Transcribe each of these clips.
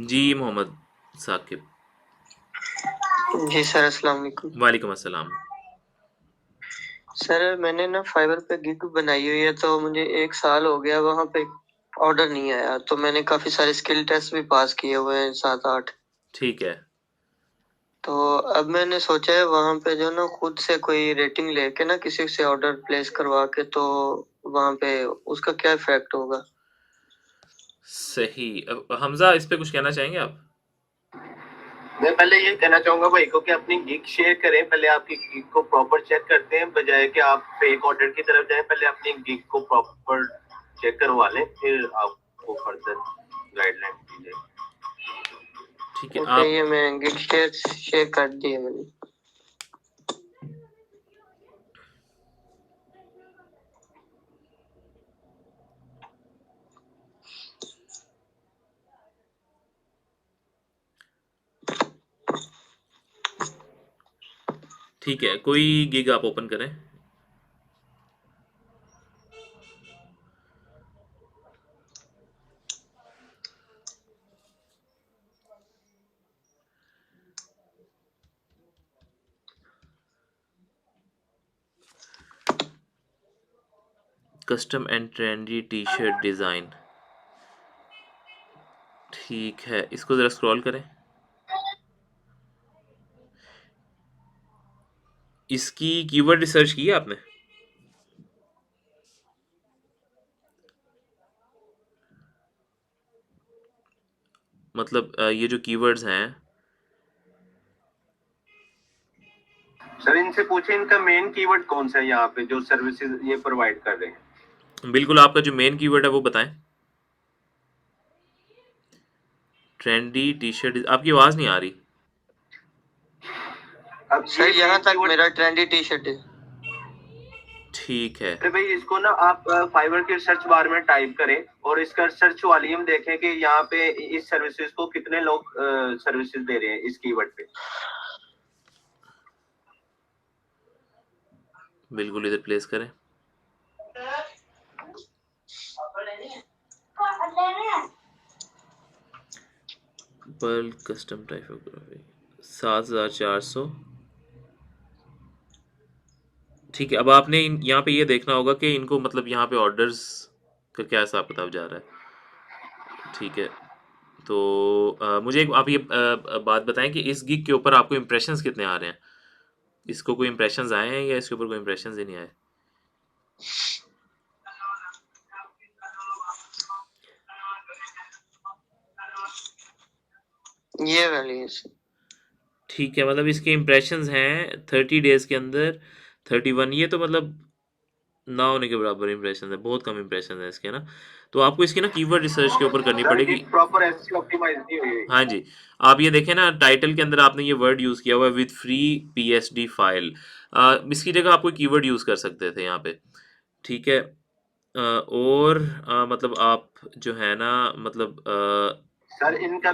जी मोहम्मद साकिब। जी sir, अस्सलाम वालेकुम। वालेकुम अस्सलाम। सर मैंने ना फाइवर पे गिग बनाई हुई है, तो मुझे 1 साल हो गया, वहाँ पे ऑर्डर नहीं आया। तो मैंने काफी सारे स्किल टेस्ट भी पास किए हुए हैं, 7-8। ठीक है। तो अब मैंने सोचा है वहाँ पे जो ना खुद से कोई रेटिंग लेके ना किसी से ऑर्डर प्लेस करवा के, तो वहाँ पे उसका क्या इफेक्ट होगा। सही। अब हमजा इस पे कुछ कहना चाहेंगे आप? मैं पहले ये कहना चाहूंगा भाई को कि अपनी गिग शेयर करें। पहले आपकी गिग को प्रॉपर चेक करते हैं, बजाय कि आप फेक ऑर्डर की तरफ जाएं। पहले अपनी गिग को प्रॉपर चेक करवा लें, फिर आपको फर्दर गाइडलाइन दी जाए। ठीक है। ओके, आप ये मैं गिग शेयर कर दिए मैंने। ठीक है, कोई गिग आप ओपन करें। Custom and trendy T shirt design. ठीक है, इसको ज़रा स्क्रॉल करें। इसकी कीवर्ड रिसर्च की है आपने? मतलब ये जो कीवर्ड्स हैं। सर इनसे पूछे इनका मेन कीवर्ड कौन सा है यहाँ पे जो सर्विसेज ये प्रोवाइड कर रहे हैं। बिल्कुल, आपका जो मेन कीवर्ड है वो बताएं। Trendy T shirt. आपकी आवाज़ नहीं आ रही। अब सर ये यहाँ मेन तक कीवर्ड मेरा ट्रेंडी टी शर्ट है। ठीक है। अरे भाई इसको ना आप फाइवर के सर्च बार में टाइप करें और इसका सर्च वॉल्यूम देखें कि यहाँ पे इस सर्विसेज को कितने लोग सर्विसेज दे रहे हैं इस कीवर्ड पे। बिल्कुल, इधर प्लेस करें। Pearl custom typography 7400। ठीक है, अब आपने यहाँ पे ये देखना होगा कि इनको मतलब यहाँ पे ऑर्डर्स का क्या हिसाब किताब जा रहा है। ठीक है। तो मुझे आप ये बात बताएं कि इस गिग के ऊपर आपको इम्प्रेशंस कितने आ रहे हैं? इसको कोई इम्प्रेशंस आए हैं या इसके ऊपर कोई इम्प्रेशंस ही नहीं आए? ये वाली है सर। ठीक है, मतलब इसके इम्प्रेशंस हैं 30 डेज के अंदर 31। ये तो मतलब ना होने के बराबर इम्प्रेशन है, बहुत कम इम्प्रेशन है इसके ना। तो आपको इसकी ना कीवर्ड रिसर्च के ऊपर करनी सर पड़ेगी। गिग प्रॉपर एसईओ ऑप्टिमाइज नहीं हुई है। हाँ जी। आप ये देखें ना, टाइटल के अंदर आपने ये वर्ड यूज़ किया हुआ है विद फ्री पीएसडी फाइल। इसकी जगह आप कोई कीवर्ड यूज़ कर सकते थे यहाँ पे। ठीक है। और मतलब आप जो है ना, मतलब सर इनका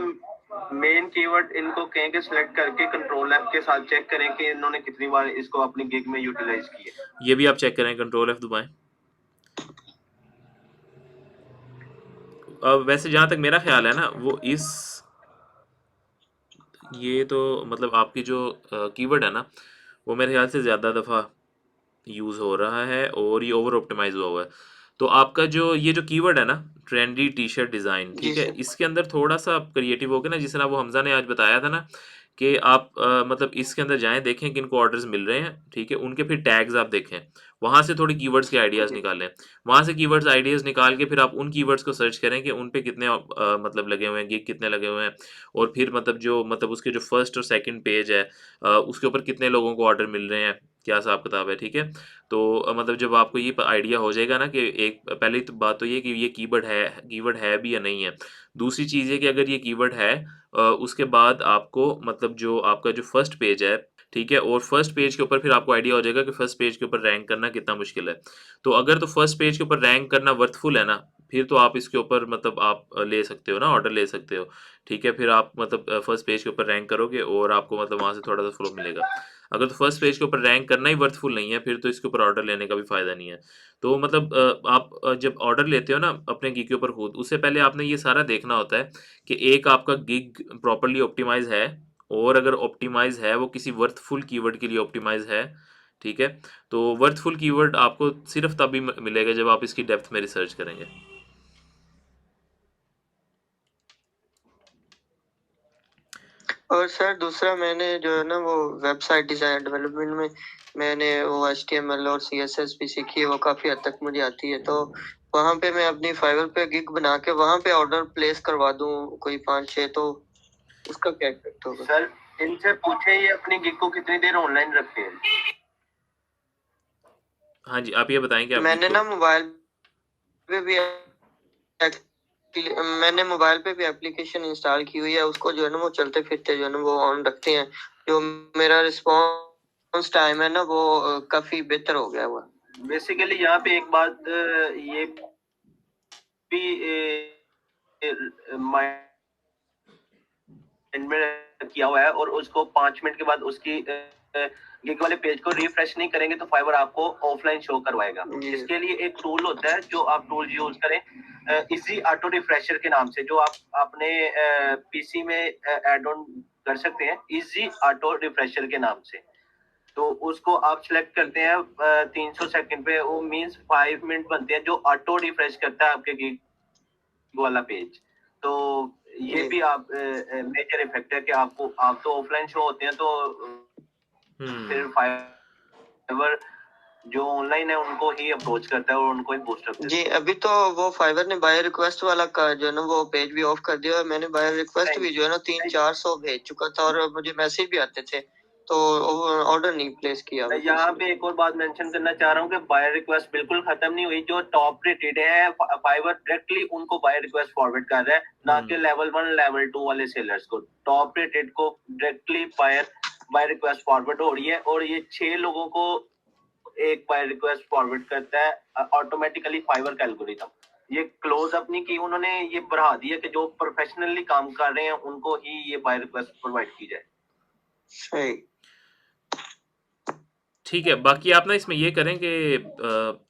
मेन कीवर्ड इनको कहीं के सिलेक्ट करके कंट्रोल एफ के साथ चेक करें कि इन्होंने कितनी बार इसको अपनी गिग में यूटिलाइज की है। ये भी आप चेक करें, कंट्रोल एफ दबाएं। वैसे जहाँ तक मेरा ख्याल है ना, वो इस ये तो मतलब आपकी जो कीवर्ड है ना, वो मेरे ख्याल से ज़्यादा दफ़ा यूज़ हो रहा है और ये ओवर ऑप्टिमाइज हुआ है। तो आपका जो ये जो कीवर्ड है ना, ट्रेंडी टी शर्ट डिज़ाइन, जी ठीक है, सर। इसके अंदर थोड़ा सा आप क्रिएटिव हो गए ना, जिस तरह वो हमजा ने आज बताया था ना कि आप मतलब इसके अंदर जाएं, देखें कि इनको ऑर्डर्स मिल रहे हैं, ठीक है, उनके फिर टैग्स आप देखें, वहां से थोड़ी कीवर्ड्स के आइडियाज़ जी निकालें। वहां से कीवर्ड्स आइडियाज़ निकाल के फिर आप उन कीवर्ड्स को सर्च करें कि उन पे कितने मतलब लगे हुए हैं, गिग कितने लगे हुए हैं। और फिर मतलब जो मतलब उसके जो फर्स्ट और सेकंड पेज है, उसके ऊपर कितने लोगों को ऑर्डर मिल रहे हैं, क्या हिसाब किताब है। ठीक है। तो मतलब जब आपको ये आइडिया हो जाएगा ना कि एक पहली तो बात तो ये कि ये कीवर्ड है भी या नहीं है। दूसरी चीज़ है कि अगर ये कीवर्ड है, उसके बाद आपको मतलब जो आपका जो फर्स्ट पेज है, ठीक है, और फर्स्ट पेज के ऊपर फिर आपको आइडिया हो जाएगा कि फर्स्ट पेज के ऊपर रैंक करना कितना मुश्किल है। तो अगर तो फर्स्ट पेज के ऊपर रैंक करना वर्थफुल है ना, फिर तो आप इसके ऊपर मतलब आप ले सकते हो ना, ऑर्डर ले सकते हो, ठीक है? फिर आप मतलब फर्स्ट पेज के ऊपर रैंक करोगे और आपको मतलब वहाँ से थोड़ा-सा फ्लो मिलेगा। अगर तो फर्स्ट पेज के ऊपर रैंक करना ही वर्थफुल नहीं है, फिर तो इसके ऊपर ऑर्डर लेने का भी फ़ायदा नहीं है। तो मतलब आप जब ऑर्डर लेते हो ना अपने गिग के ऊपर खुद, उससे पहले आपने ये सारा देखना होता है कि एक आपका गिग प्रॉपर्ली ऑप्टिमाइज़ है, और अगर ऑप्टिमाइज़ है वो किसी वर्थफुल कीवर्ड के लिए ऑप्टिमाइज़ है, ठीक है? तो वर्थफुल कीवर्ड आपको सिर्फ़ तभी मिलेगा जब आप इसकी डेप्थ में रिसर्च करेंगे। और सर दूसरा मैंने जो है ना वो वेबसाइट डिजाइन डेवलपमेंट में मैंने वो HTML और CSS भी सीखी है, वो काफी हद तक मुझे आती है। तो वहां पे मैं अपनी फाइवर पे गिग बना के वहां पे ऑर्डर प्लेस करवा दूं कोई 5-6, तो उसका क्या इफेक्ट होगा? सर इनसे पूछे ये अपनी गिग को कितनी देर ऑनलाइन रखते हैं? हाँ जी, आप ये बताएँ कि आप गिग मैंने को ना पे भी मैंने मोबाइल पे भी एप्लीकेशन इंस्टॉल की हुई है, उसको जो है ना वो चलते फिरते जो है ना वो ऑन रखते हैं। जो मेरा रिस्पॉन्स टाइम है ना वो काफी बेहतर हो गया हुआ। बेसिकली यहाँ पे एक बात ये भी माइंड में किया हुआ है, और उसको 5 मिनट के बाद उसकी गिग वाले पेज को रिफ्रेश नहीं करेंगे तो फाइवर आपको ऑफलाइन शो करवाएगा। जी। इसके लिए एक टूल होता है जो आप टूल यूज करें इजी ऑटो रिफ्रेशर के नाम से, जो आप अपने पीसी में ऐड ऑन कर सकते हैं इजी ऑटो रिफ्रेशर के नाम से। तो उसको आप सिलेक्ट करते हैं 300 सेकंड पे, वो मींस 5 मिनट बनते हैं, जो ऑटो रिफ्रेश करता है आपके गिग वाला पेज। तो ये जी। भी आप मेजर इफेक्ट है कि आपको आप तो ऑफलाइन शो होते हैं, तो फिर हुँ। फाइवर जो ऑनलाइन है उनको ही अप्रोच करता है और उनको ही बूस्ट अप जी, अभी तो वो फाइवर ने बाय रिक्वेस्ट वाला का जो है ना वो पेज भी ऑफ कर दिया, और मैंने बाय रिक्वेस्ट भी जो है ना 300-400 भेज चुका था और मुझे मैसेज भी आते थे, तो ऑर्डर नहीं प्लेस किया मैं अभी यहाँ किसी पे ने। एक और बात मेंशन करना चाह रहा हूँ कि बाय रिक्वेस्ट बिल्कुल खत्म नहीं हुई। जो टॉप रेटेड है फाइवर डायरेक्टली उनको बाय रिक्वेस्ट फॉरवर्ड कर रहा है, ना कि लेवल 1 लेवल 2 वाले सेलर्स को। टॉप रेटेड को डायरेक्टली बाय रिक्वेस्ट फॉरवर्ड हो रही है, और ये 6 लोगों को एक बाय रिक्वेस्ट फॉरवर्ड करता है ऑटोमेटिकली फाइवर का एल्गोरिथम। ये क्लोज अप नहीं की उन्होंने, ये बढ़ा दिया कि जो प्रोफेशनली काम कर रहे हैं उनको ही ये बाय रिक्वेस्ट प्रोवाइड की जाए। सही। ठीक है, बाकी आप ना इसमें ये करें कि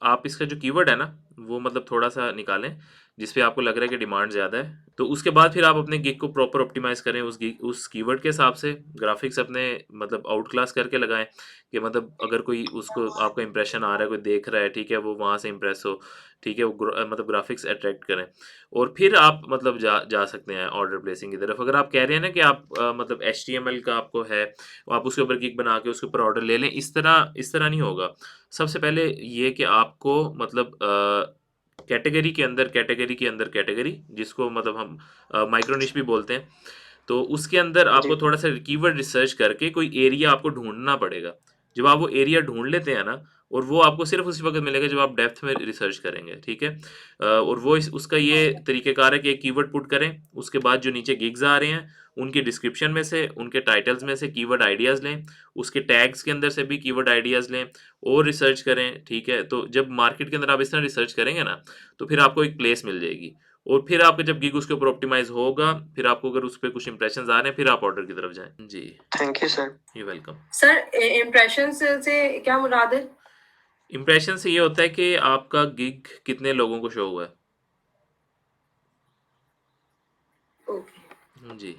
आप इसका जो कीवर्ड है ना, वो मतलब थोड़ा-सा निकालें, जिस पे आपको लग रहा है कि डिमांड ज़्यादा है। तो उसके बाद फिर आप अपने गिग को प्रॉपर ऑप्टिमाइज़ करें उस कीवर्ड के हिसाब से, ग्राफ़िक्स अपने मतलब आउट क्लास करके लगाएँ, कि मतलब अगर कोई उसको आपका इंप्रेशन आ रहा है, कोई देख रहा है, ठीक है, वो वहाँ से इम्प्रेस हो, ठीक है, वो मतलब ग्राफ़िक्स अट्रैक्ट करें। और फिर आप मतलब जा सकते हैं ऑर्डर प्लेसिंग की तरफ। अगर आप कह रहे हैं ना कि आप मतलब HTML का आपको है, आप उसके ऊपर गिग बना के उसके ऊपर ऑर्डर ले लें, इस तरह नहीं होगा। सबसे पहले ये कि आपको मतलब कैटेगरी जिसको मतलब हम माइक्रो निश भी बोलते हैं, तो उसके अंदर जी। आपको थोड़ा-सा कीवर्ड रिसर्च करके कोई एरिया आपको ढूँढना पड़ेगा। जब आप वो एरिया ढूँढ लेते हैं ना, और वो आपको सिर्फ़ उसी वक़्त मिलेगा जब आप डेप्थ में रिसर्च करेंगे, ठीक है? और वो इस उसका ये तरीक़ेकार है कि एक कीवर्ड पुट करें, उसके बाद जो नीचे गिग्स आ रहे हैं, उनके डिस्क्रिप्शन में से, उनके टाइटल्स में से कीवर्ड आइडियाज़ लें, उसके टैग्स के अंदर से भी कीवर्ड आइडियाज़ लें और रिसर्च करें, ठीक है? तो जब मार्केट के अंदर आप इस तरह रिसर्च करेंगे ना, तो फिर आपको एक प्लेस मिल जाएगी, और फिर आपका जब गिग उसके ऊपर ऑप्टिमाइज़ होगा, फिर आपको अगर उस पे कुछ इंप्रेशंस आ रहे हैं, फिर आप ऑर्डर की तरफ जाएँ। जी, thank you sir. You welcome. Sir impression से क्या मुराद है? इंप्रेशन से ये होता है कि आपका गिग कितने लोगों को शो हुआ है। ओके। जी।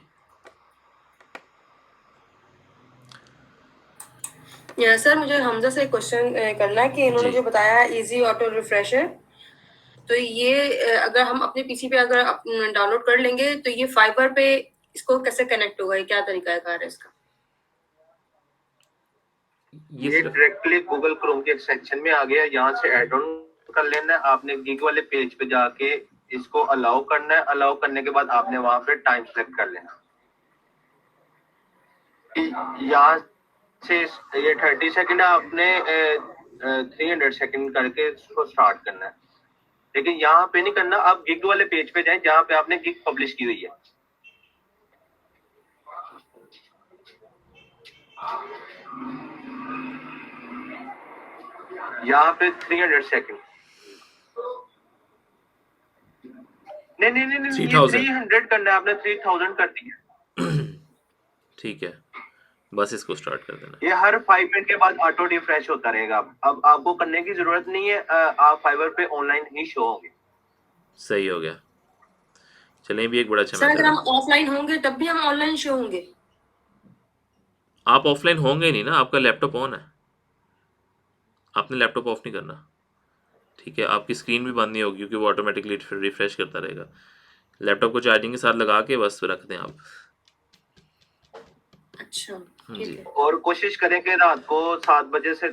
सर मुझे हमजा से क्वेश्चन करना है कि इन्होंने जी। जो बताया इजी ऑटो रिफ्रेशर, तो ये अगर हम अपने पीसी पे अगर डाउनलोड कर लेंगे तो ये फाइबर पे इसको कैसे कनेक्ट होगा? ये क्या तरीका है इसका? ये ये सिर्फ डायरेक्टली गूगल क्रोम के सेक्शन में आ गया, यहाँ से ऐड ऑन कर लेना है आपने। गिग वाले पेज पे जाके इसको अलाउ करना है, अलाउ करने के बाद आपने वहां पे टाइम सेलेक्ट कर लेना। यहाँ से ये 30 सेकंड आपने 300 सेकंड करके इसको स्टार्ट करना है, लेकिन यहाँ पे नहीं करना। आप गिग वाले पेज पे जाएं जहाँ पे आपने गिग पब्लिश की हुई है। यहाँ पे 300 सेकंड नहीं नहीं नहीं नहीं, ये 3000 300 करना है, आपने 3000 कर दिया। ठीक है, बस इसको स्टार्ट कर देना। ये हर 5 मिनट के बाद ऑटो रिफ्रेश होता रहेगा। अब आपको करने की जरूरत नहीं है, आप फाइवर पे ऑनलाइन ही शो होंगे। सही हो गया। चलिए, ये भी एक बड़ा अच्छा सर अगर मेथड हम है। ऑफलाइन होंगे तब भी हम ऑनलाइन शो होंगे? आप ऑफलाइन होंगे ही नहीं ना, आपका लैपटॉप ऑन है, आपने लैपटॉप ऑफ नहीं करना। ठीक है, आपकी स्क्रीन भी बंद नहीं होगी क्योंकि वो ऑटोमेटिकली रिफ्रेश करता रहेगा। लैपटॉप को चार्जिंग के साथ लगा के बस रख दें आप। अच्छा, जी। ठीक है। और कोशिश करें कि रात को 7 बजे से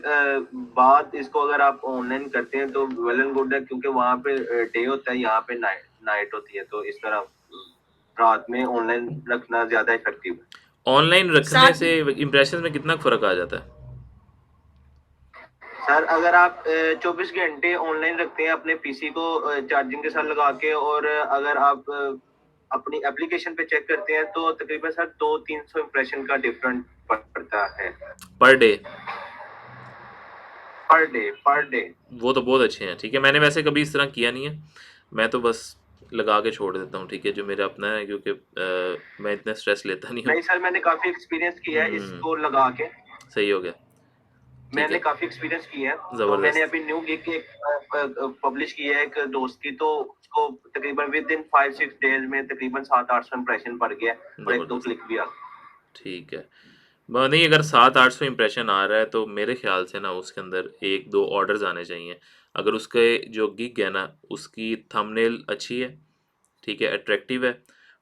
बाद इसको अगर आप ऑनलाइन करते हैं तो वेल एंड गुड है, क्योंकि वहाँ पे डे होता है, यहाँ पे नाइट होती है, तो इस तरह रात में ऑनलाइन रखना ज्यादा इफेक्टिव है। ऑनलाइन रखने साथ से इम्प्रेशन में कितना फ़र्क आ जाता है? सर अगर आप 24 घंटे ऑनलाइन रखते हैं अपने पीसी को चार्जिंग के साथ लगा के, और अगर आप अपनी एप्लीकेशन पे चेक करते हैं तो तकरीबन सर 200-300 इंप्रेशन का डिफरेंट पड़ता है पर डे? Per day. वो तो बहुत अच्छे हैं। ठीक है, मैंने वैसे कभी इस तरह किया नहीं है, मैं तो बस लगा के छोड़ देता हूँ। ठीक है, जो मेरा अपना है, क्योंकि मैं इतना स्ट्रेस लेता नहीं हूँ। नहीं सर, मैंने काफी एक्सपीरियंस किया है इसको लगा के, सही हो गया। ठीक मैंने है, काफी एक्सपीरियंस किया है। तो ज़बरदस्त। मैंने अभी न्यू गिग एक पब्लिश की है एक दोस्त की, तो उसको तकरीबन विद इन 5-6 डेज में तकरीबन 700-800 इंप्रेशन पड़ गया और 1-2 ज़बरदस्त। क्लिक भी आ गए। ठीक है। नहीं, अगर 700-800 इंप्रेशन आ रहा है तो मेरे ख्याल से ना उसके अंदर 1-2 ऑर्डर्स आने चाहिए। अगर उसके जो गिग है ना, उसकी थंबनेल अच्छी है, ठीक है, अट्रैक्टिव है,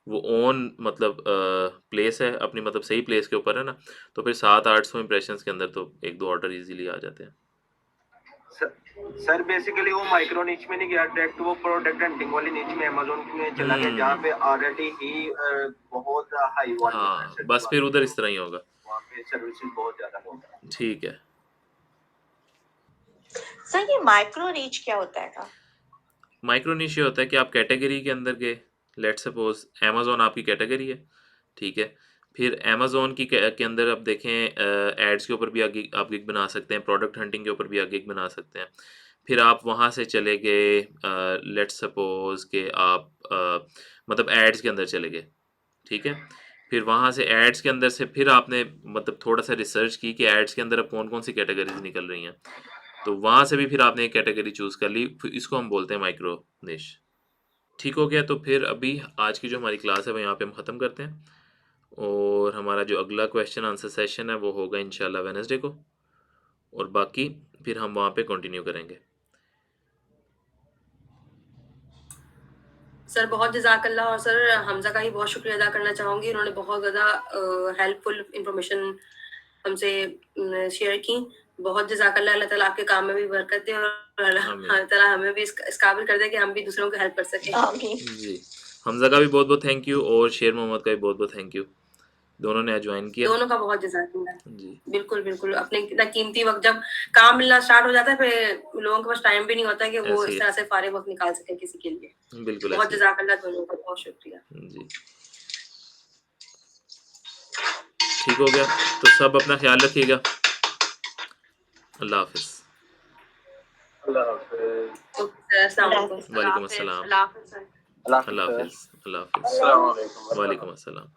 वो ऑन मतलब प्लेस है अपनी, मतलब सही प्लेस के ऊपर है ना, तो फिर 700-800 इंप्रेशंस के अंदर तो 1-2 ऑर्डर इजीली आ जाते हैं। सर बेसिकली वो माइक्रो नीच में नहीं गया, डायरेक्ट वो प्रोडक्ट हंटिंग वाली नीच में अमेज़न में चला गया, जहाँ पे ऑलरेडी ही बहुत हाई वॉल्यूम है हाँ, सर्च बस फिर वाले, उधर तो इस तरह ही होगा। वहाँ पे सर्विसेज बहुत ज्यादा होता है। ठीक है। सर ये माइक्रो रीच क्या होता है? माइक्रो निश ये होता है कि आप कैटेगरी के अंदर गए, लेट सपोज अमेज़न आपकी कैटेगरी है, ठीक है, फिर अमेज़न के अंदर आप देखें एड्स के ऊपर भी आप गिग बना सकते हैं, प्रोडक्ट हंटिंग के ऊपर भी आप गिग बना सकते हैं। फिर आप वहाँ से चले गए, लेट सपोज कि आप मतलब एड्स के अंदर चले गए, ठीक है, फिर वहाँ से एड्स के अंदर से फिर आपने मतलब थोड़ा सा रिसर्च की कि एड्स के अंदर अब कौन कौन सी कैटेगरीज निकल रही हैं, तो वहाँ से भी फिर आपने एक कैटेगरी चूज़ कर ली, फिर इसको हम बोलते हैं माइक्रो निश। ठीक हो गया, तो फिर अभी आज की जो हमारी क्लास है वो यहाँ पे हम ख़त्म करते हैं, और हमारा जो अगला क्वेश्चन आंसर सेशन है वो होगा इंशाल्लाह वेडनेसडे को, और बाकी फिर हम वहाँ पे कंटिन्यू करेंगे। सर बहुत जज़ाकल्लाह, और सर हमज़ा का ही बहुत शुक्रिया अदा करना चाहूँगी, उन्होंने बहुत ज़्यादा हेल्पफुल इन्फॉर्मेशन हमसे शेयर की। बहुत जज़ाकल्लाह, अल्लाह ताला आपके काम में भी बरकत दे, और अल्लाह ताला हमें भी इस काबिल कर दे कि हम भी दूसरों को हेल्प कर सकें। जी, हमज़ा का भी बहुत बहुत थैंक यू, और शेर मोहम्मद का भी बहुत बहुत थैंक यू, दोनों ने आज ज्वाइन किया। दोनों का बहुत जज़ाकल्लाह। जी, बिल्कुल, बिल्कुल, अपने इतना कीमती वक़्त जब काम मिलना स्टार्ट हो जाता है, फिर लोगों के पास टाइम भी नहीं होता कि वो ऐसे ही इस है। तरह से फ़ारिग वक़्त निकाल सकें किसी के लिए। बिल्कुल बहुत ऐसे ही है। जज़ाकल्लाह दोनों का, बहुत शुक्रिया। जी, ठीक हो गया, तो सब अपना ख्याल रखिएगा। अल्लाह हाफ़िज़। अल्लाह हाफ़िज़। ओके सर, अस्सलाम वालेकुम। वालेकुम अस्सलाम। अल्लाह हाफ़िज़ सर। अल्लाह अल्लाह हाफ़िज़। हाफ़िज़। अल्लाह हाफ़िज़। अस्सलाम वालेकुम। वालेकुम अस्सलाम।